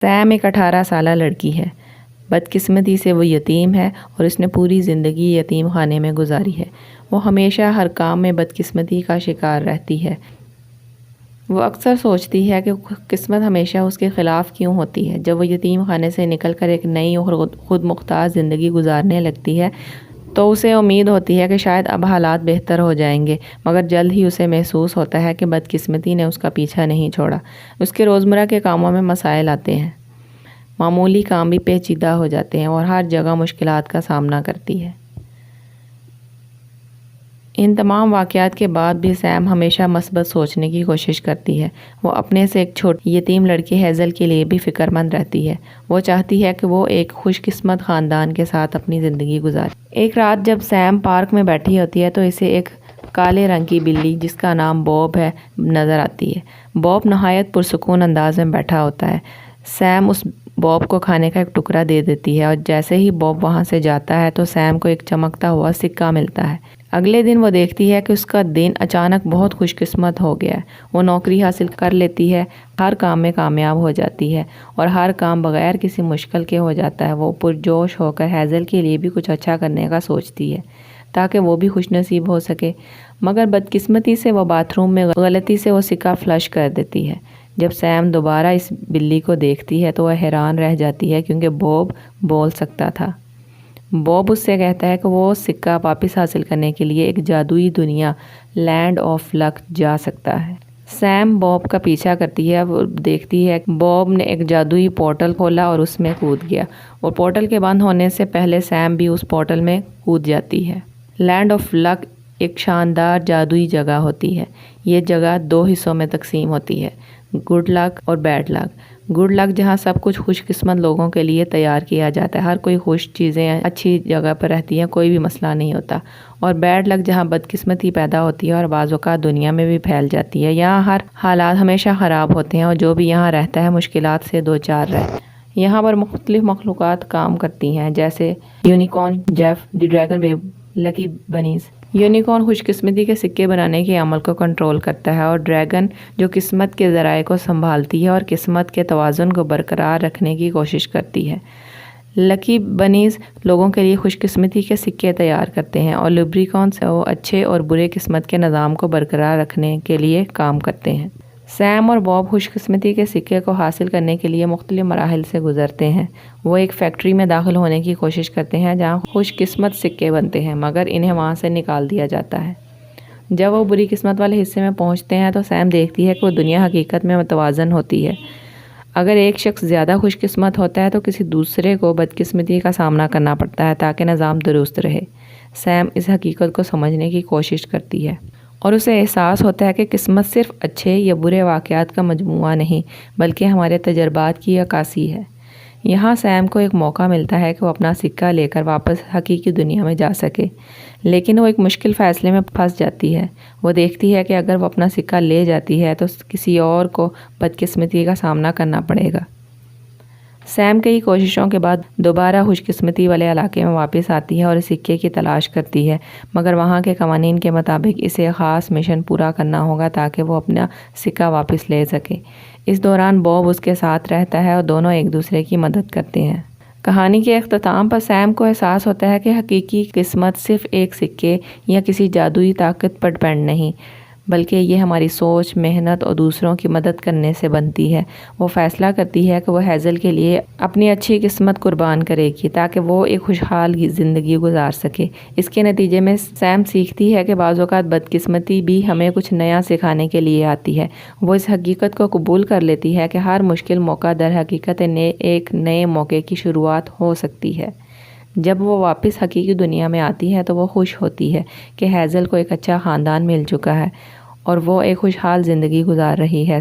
Same ایک 18 سالہ لڑکی ہے۔ بدقسمتی سے وہ یتیم ہے اور اس نے پوری زندگی یتیم خانے میں گزاری ہے۔ وہ ہمیشہ ہر کام میں بدقسمتی کا شکار رہتی ہے۔ وہ اکثر سوچتی ہے کہ قسمت ہمیشہ اس کے خلاف کیوں ہوتی ہے۔ جب وہ یتیم خانے سے نکل کر ایک نئی اور خود مختار زندگی گزارنے لگتی ہے تو اسے امید ہوتی ہے کہ شاید اب حالات بہتر ہو جائیں گے، مگر جلد ہی اسے محسوس ہوتا ہے کہ بدقسمتی نے اس کا پیچھا نہیں چھوڑا۔ اس کے روزمرہ کے کاموں میں مسائل آتے ہیں، معمولی کام بھی پیچیدہ ہو جاتے ہیں اور ہر جگہ مشکلات کا سامنا کرتی ہے۔ ان تمام واقعات کے بعد بھی سیم ہمیشہ مثبت سوچنے کی کوشش کرتی ہے۔ وہ اپنے سے ایک چھوٹی یتیم لڑکی ہیزل کے لیے بھی فکر مند رہتی ہے۔ وہ چاہتی ہے کہ وہ ایک خوش قسمت خاندان کے ساتھ اپنی زندگی گزارے۔ ایک رات جب سیم پارک میں بیٹھی ہوتی ہے تو اسے ایک کالے رنگ کی بلی جس کا نام بوب ہے نظر آتی ہے۔ بوب نہایت پرسکون انداز میں بیٹھا ہوتا ہے۔ سیم اس بوب کو کھانے کا ایک ٹکڑا دے دیتی ہے اور جیسے ہی بوب وہاں سے جاتا ہے تو سیم کو ایک چمکتا ہوا سکہ ملتا ہے۔ اگلے دن وہ دیکھتی ہے کہ اس کا دن اچانک بہت خوش قسمت ہو گیا ہے۔ وہ نوکری حاصل کر لیتی ہے، ہر کام میں کامیاب ہو جاتی ہے اور ہر کام بغیر کسی مشکل کے ہو جاتا ہے۔ وہ پرجوش ہو کر ہیزل کے لیے بھی کچھ اچھا کرنے کا سوچتی ہے تاکہ وہ بھی خوش نصیب ہو سکے، مگر بدقسمتی سے وہ باتھ روم میں غلطی سے وہ سکہ فلش کر دیتی ہے۔ جب سیم دوبارہ اس بلی کو دیکھتی ہے تو وہ حیران رہ جاتی ہے کیونکہ بوب بول سکتا تھا۔ بوب اس سے کہتا ہے کہ وہ سکہ واپس حاصل کرنے کے لیے ایک جادوئی دنیا لینڈ آف لک جا سکتا ہے۔ سیم بوب کا پیچھا کرتی ہے۔ وہ دیکھتی ہے کہ بوب نے ایک جادوئی پورٹل کھولا اور اس میں کود گیا اور پورٹل کے بند ہونے سے پہلے سیم بھی اس پورٹل میں کود جاتی ہے۔ لینڈ آف لک ایک شاندار جادوئی جگہ ہوتی ہے۔ یہ جگہ 2 حصوں میں تقسیم ہوتی ہے، گڈ لک اور بیڈ لک۔ گڈ لک جہاں سب کچھ خوش قسمت لوگوں کے لیے تیار کیا جاتا ہے، ہر کوئی خوش، چیزیں اچھی جگہ پر رہتی ہیں، کوئی بھی مسئلہ نہیں ہوتا۔ اور بیڈ لک جہاں بدقسمتی پیدا ہوتی ہے اور بعض اوقات دنیا میں بھی پھیل جاتی ہے۔ یہاں ہر حالات ہمیشہ خراب ہوتے ہیں اور جو بھی یہاں رہتا ہے مشکلات سے دوچار رہتا ہے۔ یہاں پر مختلف مخلوقات کام کرتی ہیں جیسے یونیکارن، جیف دی ڈریگن بیب، لکی بنیز۔ یونیکارن خوش قسمتی کے سکے بنانے کے عمل کو کنٹرول کرتا ہے اور ڈریگن جو قسمت کے ذرائع کو سنبھالتی ہے اور قسمت کے توازن کو برقرار رکھنے کی کوشش کرتی ہے۔ لکی بنیز لوگوں کے لیے خوش قسمتی کے سکے تیار کرتے ہیں اور لیبریکانس وہ اچھے اور برے قسمت کے نظام کو برقرار رکھنے کے لیے کام کرتے ہیں۔ سیم اور بوب خوش قسمتی کے سکے کو حاصل کرنے کے لیے مختلف مراحل سے گزرتے ہیں۔ وہ ایک فیکٹری میں داخل ہونے کی کوشش کرتے ہیں جہاں خوش قسمت سکے بنتے ہیں، مگر انہیں وہاں سے نکال دیا جاتا ہے۔ جب وہ بری قسمت والے حصے میں پہنچتے ہیں تو سیم دیکھتی ہے کہ وہ دنیا حقیقت میں متوازن ہوتی ہے۔ اگر ایک شخص زیادہ خوش قسمت ہوتا ہے تو کسی دوسرے کو بدقسمتی کا سامنا کرنا پڑتا ہے تاکہ نظام درست رہے۔ سیم اس حقیقت کو سمجھنے کی کوشش کرتی ہے اور اسے احساس ہوتا ہے کہ قسمت صرف اچھے یا برے واقعات کا مجموعہ نہیں بلکہ ہمارے تجربات کی عکاسی ہے۔ یہاں سیم کو ایک موقع ملتا ہے کہ وہ اپنا سکہ لے کر واپس حقیقی دنیا میں جا سکے، لیکن وہ ایک مشکل فیصلے میں پھنس جاتی ہے۔ وہ دیکھتی ہے کہ اگر وہ اپنا سکہ لے جاتی ہے تو کسی اور کو بدقسمتی کا سامنا کرنا پڑے گا۔ سیم کئی کوششوں کے بعد دوبارہ خوش قسمتی والے علاقے میں واپس آتی ہے اور سکے کی تلاش کرتی ہے، مگر وہاں کے قوانین کے مطابق اسے خاص مشن پورا کرنا ہوگا تاکہ وہ اپنا سکہ واپس لے سکے۔ اس دوران بوب اس کے ساتھ رہتا ہے اور دونوں ایک دوسرے کی مدد کرتے ہیں۔ کہانی کے اختتام پر سیم کو احساس ہوتا ہے کہ حقیقی قسمت صرف ایک سکے یا کسی جادوئی طاقت پر ڈیپینڈ نہیں بلکہ یہ ہماری سوچ، محنت اور دوسروں کی مدد کرنے سے بنتی ہے۔ وہ فیصلہ کرتی ہے کہ وہ ہیزل کے لیے اپنی اچھی قسمت قربان کرے گی تاکہ وہ ایک خوشحال زندگی گزار سکے۔ اس کے نتیجے میں سیم سیکھتی ہے کہ بعض اوقات بدقسمتی بھی ہمیں کچھ نیا سکھانے کے لیے آتی ہے۔ وہ اس حقیقت کو قبول کر لیتی ہے کہ ہر مشکل موقع در حقیقت ایک نئے موقع کی شروعات ہو سکتی ہے۔ جب وہ واپس حقیقی دنیا میں آتی ہے تو وہ خوش ہوتی ہے کہ ہیزل کو ایک اچھا خاندان مل چکا ہے اور وہ ایک خوشحال زندگی گزار رہی ہے۔